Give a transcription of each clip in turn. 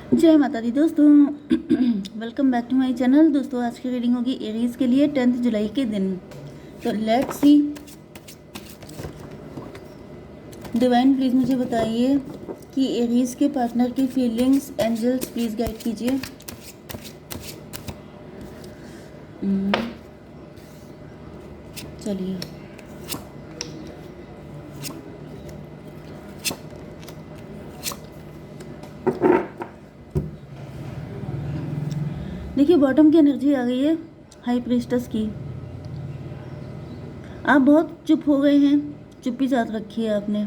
जय माता दी दोस्तों। Welcome back to my channel. दोस्तों आज की रीडिंग होगी एरीज के लिए 10 जुलाई के दिन। तो लेट्स सी। डिवाइन प्लीज़ मुझे बताइए कि एरीज के पार्टनर की फीलिंग्स। एंजल्स प्लीज़ गाइड कीजिए। चलिए देखिए, बॉटम की एनर्जी आ गई है हाई प्रीस्टस की। आप बहुत चुप हो गए हैं, चुप्पी साथ रखी है आपने।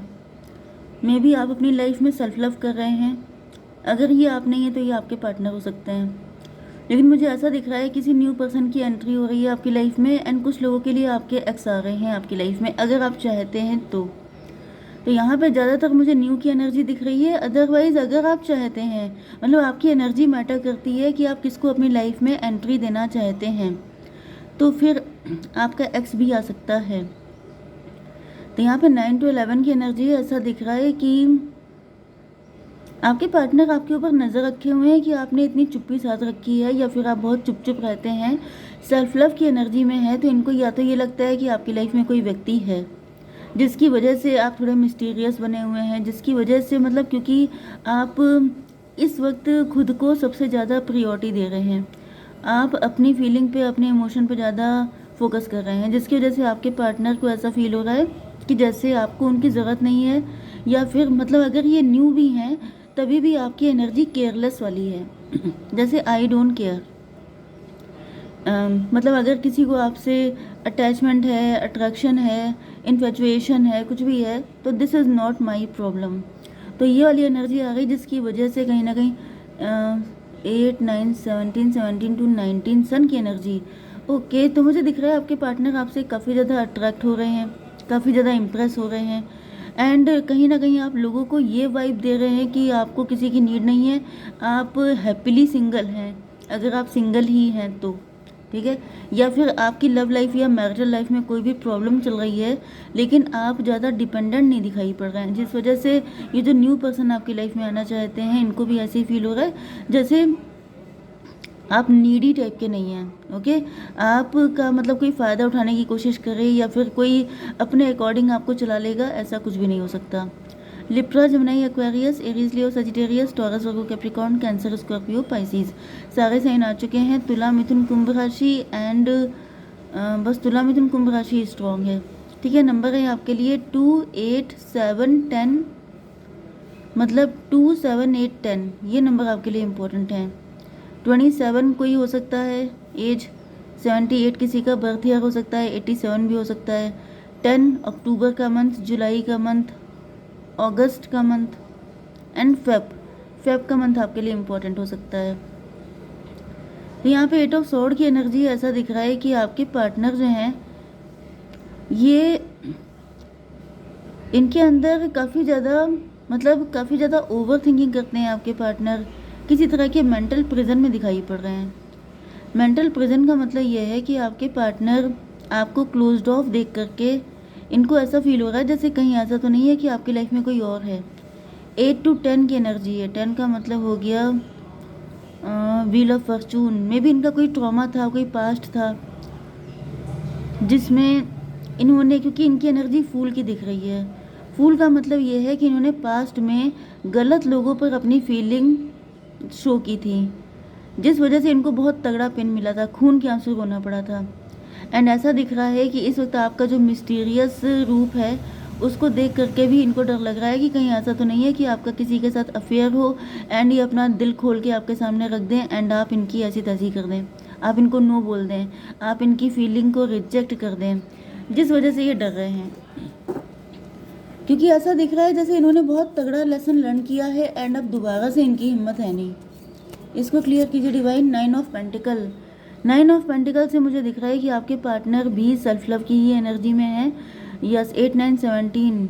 मे भी आप अपनी लाइफ में सेल्फ लव कर रहे हैं। अगर ये आप नहीं है तो ये आपके पार्टनर हो सकते हैं। लेकिन मुझे ऐसा दिख रहा है किसी न्यू पर्सन की एंट्री हो रही है आपकी लाइफ में। एंड कुछ लोगों के लिए आपके एक्स आ रहे हैं आपकी लाइफ में, अगर आप चाहते हैं तो यहाँ पे ज़्यादातर मुझे न्यू की एनर्जी दिख रही है। अदरवाइज़ अगर आप चाहते हैं, मतलब आपकी एनर्जी मैटर करती है कि आप किसको अपनी लाइफ में एंट्री देना चाहते हैं, तो फिर आपका एक्स भी आ सकता है। तो यहाँ पे 9 to 11 की एनर्जी है। ऐसा दिख रहा है कि आपके पार्टनर आपके ऊपर नज़र रखे हुए हैं कि आपने इतनी चुप्पी साथ रखी है, या फिर आप बहुत चुप चुप रहते हैं, सेल्फ लव की एनर्जी में है। तो इनको या तो ये लगता है कि आपकी लाइफ में कोई व्यक्ति है जिसकी वजह से आप थोड़े मिस्टीरियस बने हुए हैं, जिसकी वजह से मतलब क्योंकि आप इस वक्त खुद को सबसे ज़्यादा प्रायोरिटी दे रहे हैं। आप अपनी फीलिंग पे, अपने इमोशन पे ज़्यादा फोकस कर रहे हैं, जिसकी वजह से आपके पार्टनर को ऐसा फील हो रहा है कि जैसे आपको उनकी ज़रूरत नहीं है। या फिर मतलब अगर ये न्यू भी हैं तभी भी आपकी एनर्जी केयरलेस वाली है। जैसे आई डोंट केयर। मतलब अगर किसी को आपसे अटैचमेंट है, अट्रैक्शन है, इन्फेचुएशन है, कुछ भी है, तो this is not my problem. तो ये वाली एनर्जी आ गई, जिसकी वजह से कहीं ना कहीं 8 9 17 17 to 19 सन की एनर्जी। ओके, तो मुझे दिख रहा है आपके पार्टनर आपसे काफ़ी ज़्यादा अट्रैक्ट हो रहे हैं, काफ़ी ज़्यादा इम्प्रेस हो रहे हैं। एंड कहीं ना कहीं आप लोगों को ये वाइब दे रहे हैं कि आपको किसी की नीड नहीं है, आप हैप्पीली सिंगल हैं, अगर आप सिंगल ही हैं तो ठीक है। या फिर आपकी लव लाइफ या मैरिटल लाइफ में कोई भी प्रॉब्लम चल रही है, लेकिन आप ज़्यादा डिपेंडेंट नहीं दिखाई पड़ रहे हैं, जिस वजह से ये जो न्यू पर्सन आपकी लाइफ में आना चाहते हैं, इनको भी ऐसे ही फील हो रहा है जैसे आप नीडी टाइप के नहीं हैं। ओके, आपका मतलब कोई फ़ायदा उठाने की कोशिश करे या फिर कोई अपने अकॉर्डिंग आपको चला लेगा, ऐसा कुछ भी नहीं हो सकता। लिब्रा, जेमिनी, एक्वेरियस, एरीज, लियो, सजिटेरियस, टॉरस, वर्गो, कैप्रिकॉर्न, कैंसर, स्कॉर्पियो, पाइसिस, सारे साइन आ चुके हैं। तुला, मिथुन, कुंभ राशि एंड बस तुला, मिथुन, कुंभ राशि स्ट्रॉन्ग है। ठीक है, नंबर है आपके लिए 2 8 7 10, मतलब 2 7 8 10, ये नंबर आपके लिए इम्पोर्टेंट है। 27 कोई हो सकता है एज, 78 किसी का बर्थ ईयर हो सकता है, 87 भी हो सकता है। 10 अक्टूबर का मंथ, जुलाई का मंथ, अगस्त का मंथ एंड फेब का मंथ आपके लिए इम्पोर्टेंट हो सकता है। तो यहाँ पे 8 ऑफ स्वॉर्ड की एनर्जी ऐसा दिख रहा है कि आपके पार्टनर जो हैं, ये इनके अंदर काफ़ी ज़्यादा ओवर थिंकिंग करते हैं आपके पार्टनर। किसी तरह के मेंटल प्रिजन में दिखाई पड़ रहे हैं। मेंटल प्रिजन का मतलब ये है कि आपके पार्टनर आपको क्लोज्ड ऑफ देख करके इनको ऐसा फील हो रहा है जैसे कहीं ऐसा तो नहीं है कि आपकी लाइफ में कोई और है। 8 to 10 की एनर्जी है। 10 का मतलब हो गया व्हील ऑफ फॉर्चून। में भी इनका कोई ट्रॉमा था, कोई पास्ट था जिसमें इन्होंने, क्योंकि इनकी एनर्जी फूल की दिख रही है। फूल का मतलब ये है कि इन्होंने पास्ट में गलत लोगों पर अपनी फीलिंग शो की थी, जिस वजह से इनको बहुत तगड़ा पेन मिला था, खून के आंसू रोना पड़ा था। एंड ऐसा दिख रहा है कि इस वक्त आपका जो मिस्टीरियस रूप है उसको देख करके भी इनको डर लग रहा है कि कहीं ऐसा तो नहीं है कि आपका किसी के साथ अफेयर हो एंड ये अपना दिल खोल के आपके सामने रख दें एंड आप इनकी ऐसी तैसी कर दें, आप इनको नो बोल दें, आप इनकी फीलिंग को रिजेक्ट कर दें, जिस वजह से ये डर रहे हैं। क्योंकि ऐसा दिख रहा है जैसे इन्होंने बहुत तगड़ा लेसन लर्न किया है एंड अब दोबारा से इनकी हिम्मत है नहीं। इसको क्लियर कीजिए divine. 9 of pentacle. 9 of pentacle से मुझे दिख रहा है कि आपके पार्टनर भी सेल्फ लव की ही एनर्जी में है। यस, 8 9 17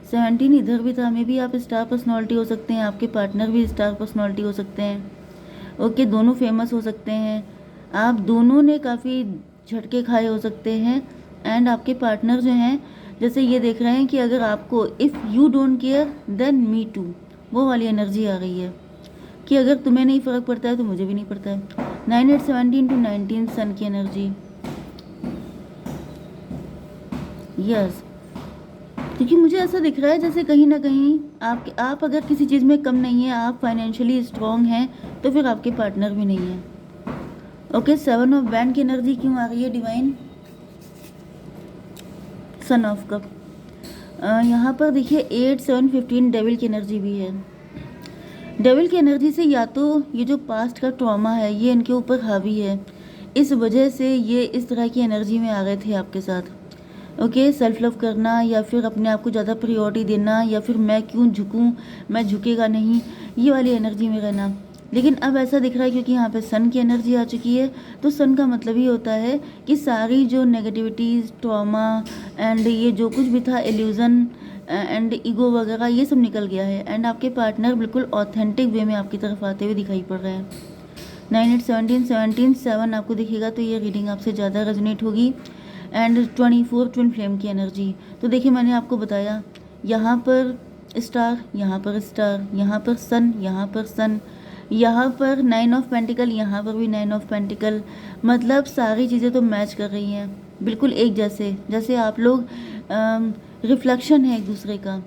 17 इधर भी था। में भी आप स्टार पर्सनालिटी हो सकते हैं, आपके पार्टनर भी स्टार पर्सनालिटी हो सकते हैं। ओके, दोनों फेमस हो सकते हैं, आप दोनों ने काफ़ी झटके खाए हो सकते हैं। एंड आपके पार्टनर जो हैं, जैसे ये देख रहे हैं कि अगर आपको if you don't care then me too, वो वाली एनर्जी आ गई है। कि अगर तुम्हें नहीं फ़र्क पड़ता है तो मुझे भी नहीं पड़ता है। 9 8 17 to 19 सन की एनर्जी। यस, क्योंकि मुझे ऐसा दिख रहा है जैसे कहीं ना कहीं आप अगर किसी चीज़ में कम नहीं है, आप फाइनेंशियली स्ट्रॉन्ग हैं, तो फिर आपके पार्टनर भी नहीं है। ओके, 7 ऑफ बैंड की एनर्जी क्यों आ रही है डिवाइन? Son of cup. यहाँ पर देखिए 8 7 15 डेविल की एनर्जी भी है। डेविल की एनर्जी से या तो ये जो पास्ट का ट्रॉमा है ये इनके ऊपर हावी है, इस वजह से ये इस तरह की एनर्जी में आ गए थे आपके साथ। ओके, सेल्फ लव करना या फिर अपने आप को ज़्यादा प्रायोरिटी देना, या फिर मैं क्यों झुकूं, मैं झुकेगा नहीं, ये वाली एनर्जी में रहना। लेकिन अब ऐसा दिख रहा है क्योंकि यहाँ पे सन की एनर्जी आ चुकी है, तो सन का मतलब ही होता है कि सारी जो नेगेटिविटीज़, ट्रॉमा एंड ये जो कुछ भी था, इल्यूज़न एंड ईगो वगैरह, ये सब निकल गया है। एंड आपके पार्टनर बिल्कुल ऑथेंटिक वे में आपकी तरफ आते हुए दिखाई पड़ रहे हैं। 9 8 17 17 7 आपको दिखेगा तो ये रीडिंग आपसे ज़्यादा रेजोनेट होगी। एंड 24 ट्विन फ्लेम की एनर्जी। तो देखिए मैंने आपको बताया, यहाँ पर स्टार, यहाँ पर स्टार, यहाँ पर सन, यहाँ पर सन, यहाँ पर 9 ऑफ पेंटिकल, यहाँ पर भी 9 ऑफ पेंटिकल। मतलब सारी चीज़ें तो मैच कर रही हैं बिल्कुल एक जैसे, जैसे आप लोग रिफ्लेक्शन है एक दूसरे का।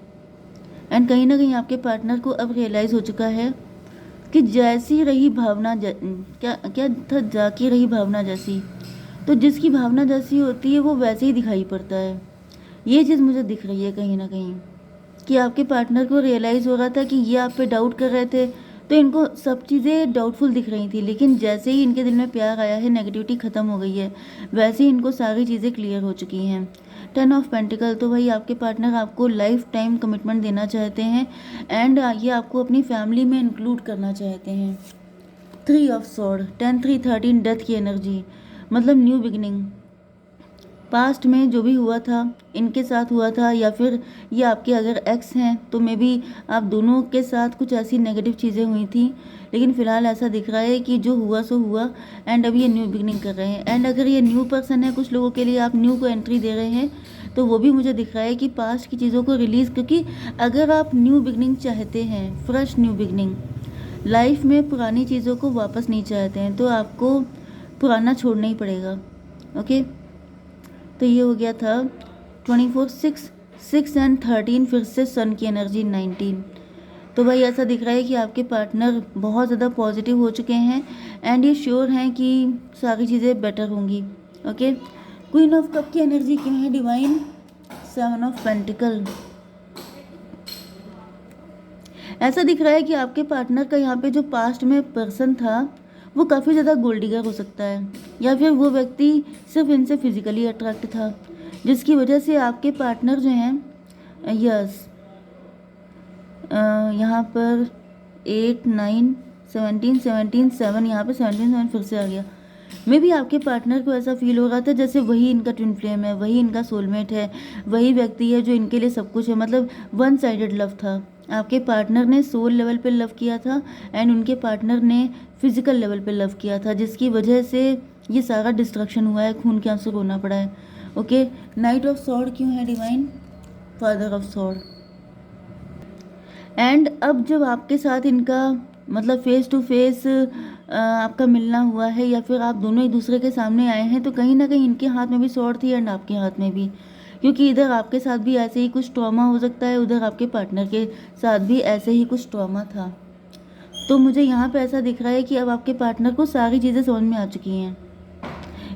एंड कहीं ना कहीं आपके पार्टनर को अब रियलाइज़ हो चुका है कि जैसी रही भावना क्या क्या था, जाकी रही भावना जैसी, तो जिसकी भावना जैसी होती है वो वैसे ही दिखाई पड़ता है। ये चीज़ मुझे दिख रही है कहीं ना कहीं कि आपके पार्टनर को रियलाइज़ हो रहा था कि ये आप पे डाउट कर रहे थे, तो इनको सब चीज़ें डाउटफुल दिख रही थी, लेकिन जैसे ही इनके दिल में प्यार आया है, नेगेटिविटी ख़त्म हो गई है, वैसे ही इनको सारी चीज़ें क्लियर हो चुकी हैं। 10 ऑफ पेंटिकल, तो भाई आपके पार्टनर आपको लाइफ टाइम कमिटमेंट देना चाहते हैं एंड ये आपको अपनी फैमिली में इंक्लूड करना चाहते हैं। 3 ऑफ सॉर्ड, 10 3 13 डेथ की एनर्जी, मतलब न्यू बिगिनिंग। पास्ट में जो भी हुआ था इनके साथ हुआ था, या फिर ये आपके अगर एक्स हैं तो मे बी आप दोनों के साथ कुछ ऐसी नेगेटिव चीज़ें हुई थी, लेकिन फ़िलहाल ऐसा दिख रहा है कि जो हुआ सो हुआ एंड अभी ये न्यू बिगनिंग कर रहे हैं। एंड अगर ये न्यू पर्सन है, कुछ लोगों के लिए आप न्यू को एंट्री दे रहे हैं, तो वो भी मुझे दिख रहा है कि पास्ट की चीज़ों को रिलीज़, क्योंकि अगर आप न्यू बिगनिंग चाहते हैं, फ्रेश न्यू बिगनिंग, लाइफ में पुरानी चीज़ों को वापस नहीं चाहते हैं, तो आपको पुराना छोड़ना ही पड़ेगा। ओके, तो ये हो गया था 24 6 एंड 13, फिर से सन की एनर्जी 19। तो भाई ऐसा दिख रहा है कि आपके पार्टनर बहुत ज़्यादा पॉजिटिव हो चुके हैं एंड ये श्योर हैं कि सारी चीज़ें बेटर होंगी। ओके, क्वीन ऑफ कप की एनर्जी क्यों है डिवाइन? 7 of pentacle. ऐसा दिख रहा है कि आपके पार्टनर का यहाँ पे जो पास्ट में पर्सन था वो काफ़ी ज़्यादा गोल्ड डिगर हो सकता है, या फिर वो व्यक्ति सिर्फ इनसे फिजिकली अट्रैक्ट था, जिसकी वजह से आपके पार्टनर जो हैं, यस, यहाँ पर 8 9 17 17 7, यहाँ पे 17 7 फिर से आ गया। मे भी आपके पार्टनर को ऐसा फील हो रहा था जैसे वही इनका ट्विन फ्लेम है, वही इनका सोलमेट है, वही व्यक्ति है जो इनके लिए सब कुछ है। मतलब वन साइडेड लव था, आपके पार्टनर ने सोल लेवल पे लव किया था एंड उनके पार्टनर ने फिजिकल लेवल पे लव किया था, जिसकी वजह से ये सारा डिस्ट्रक्शन हुआ है, खून के आंसू रोना पड़ा है। ओके, नाइट ऑफ सॉर्ड क्यों है divine? Father of sword. And अब जब आपके साथ इनका मतलब फेस टू फेस आपका मिलना हुआ है, या फिर आप दोनों एक दूसरे के सामने आए हैं, तो कहीं ना कहीं इनके हाथ में भी सॉर्ड थी एंड आपके हाथ में भी, क्योंकि इधर आपके साथ भी ऐसे ही कुछ ट्रॉमा हो सकता है, उधर आपके पार्टनर के साथ भी ऐसे ही कुछ ट्रॉमा था। तो मुझे यहाँ पे ऐसा दिख रहा है कि अब आपके पार्टनर को सारी चीज़ें समझ में आ चुकी हैं,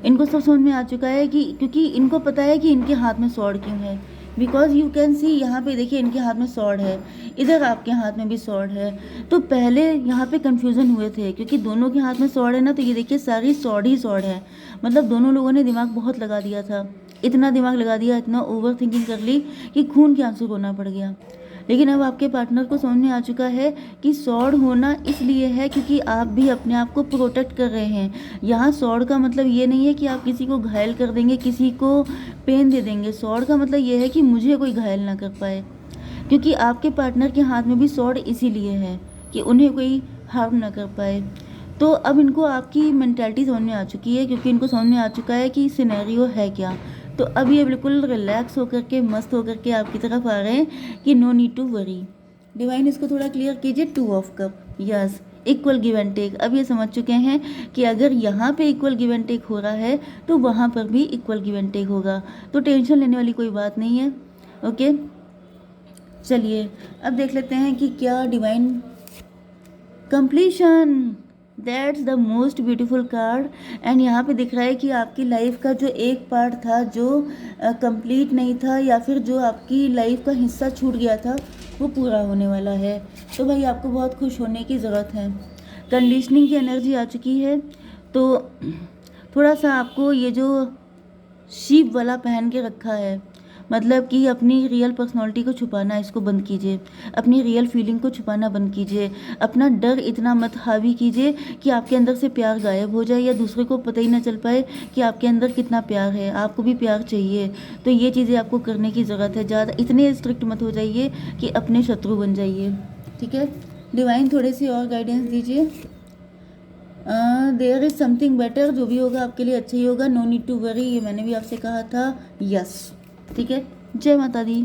इनको सब समझ में आ चुका है कि क्योंकि इनको पता है कि इनके हाथ में सॉर्ड क्यों है। बिकॉज यू कैन सी, यहाँ पे देखिए इनके हाथ में सॉर्ड है, इधर आपके हाथ में भी सॉर्ड है। तो पहले यहाँ पे कंफ्यूजन हुए थे क्योंकि दोनों के हाथ में सॉर्ड है ना, तो ये देखिए सारी सॉर्ड ही सॉर्ड है। मतलब दोनों लोगों ने दिमाग बहुत लगा दिया था, इतना दिमाग लगा दिया, इतना ओवर थिंकिंग कर ली कि खून के आंसू रोना पड़ गया। लेकिन अब आपके पार्टनर को समझ में आ चुका है कि सॉर्ड होना इसलिए है क्योंकि आप भी अपने आप को प्रोटेक्ट कर रहे हैं। यहाँ सॉर्ड का मतलब ये नहीं है कि आप किसी को घायल कर देंगे, किसी को पेन दे देंगे। सॉर्ड का मतलब ये है कि मुझे कोई घायल ना कर पाए, क्योंकि आपके पार्टनर के हाथ में भी सॉर्ड इसीलिए है कि उन्हें कोई हार्म ना कर पाए। तो अब इनको आपकी मेंटालिटी समझ में आ चुकी है, क्योंकि इनको समझ में आ चुका है कि सिनेरियो है क्या। तो अब ये बिल्कुल रिलैक्स होकर के, मस्त होकर के आपकी तरफ आ रहे हैं कि no need to worry. Divine इसको थोड़ा क्लियर कीजिए। 2 of cup, yes, equal give and take. अब ये समझ चुके हैं कि अगर यहाँ पे इक्वल गिव एंड टेक हो रहा है तो वहाँ पर भी इक्वल गिव एंड टेक होगा, तो टेंशन लेने वाली कोई बात नहीं है। ओके, चलिए अब देख लेते हैं कि क्या divine completion, that's the most beautiful card. And यहाँ पे दिख रहा है कि आपकी लाइफ का जो एक पार्ट था जो कंप्लीट नहीं था, या फिर जो आपकी लाइफ का हिस्सा छूट गया था, वो पूरा होने वाला है। तो भाई आपको बहुत खुश होने की ज़रूरत है। कंडीशनिंग की एनर्जी आ चुकी है, तो थोड़ा सा आपको ये जो शीप वाला पहन के रखा है, मतलब कि अपनी रियल पर्सनालिटी को छुपाना, इसको बंद कीजिए। अपनी रियल फीलिंग को छुपाना बंद कीजिए। अपना डर इतना मत हावी कीजिए कि आपके अंदर से प्यार गायब हो जाए या दूसरे को पता ही ना चल पाए कि आपके अंदर कितना प्यार है। आपको भी प्यार चाहिए, तो ये चीज़ें आपको करने की ज़रूरत है। ज़्यादा इतने स्ट्रिक्ट मत हो जाइए कि अपने शत्रु बन जाइए, ठीक है। डिवाइन थोड़ी सी और गाइडेंस दीजिए। देयर इज़ समथिंग बेटर, जो भी होगा आपके लिए अच्छा ही होगा। नो नीड टू वरी, ये मैंने भी आपसे कहा था। यस, ठीक है। जय माता दी।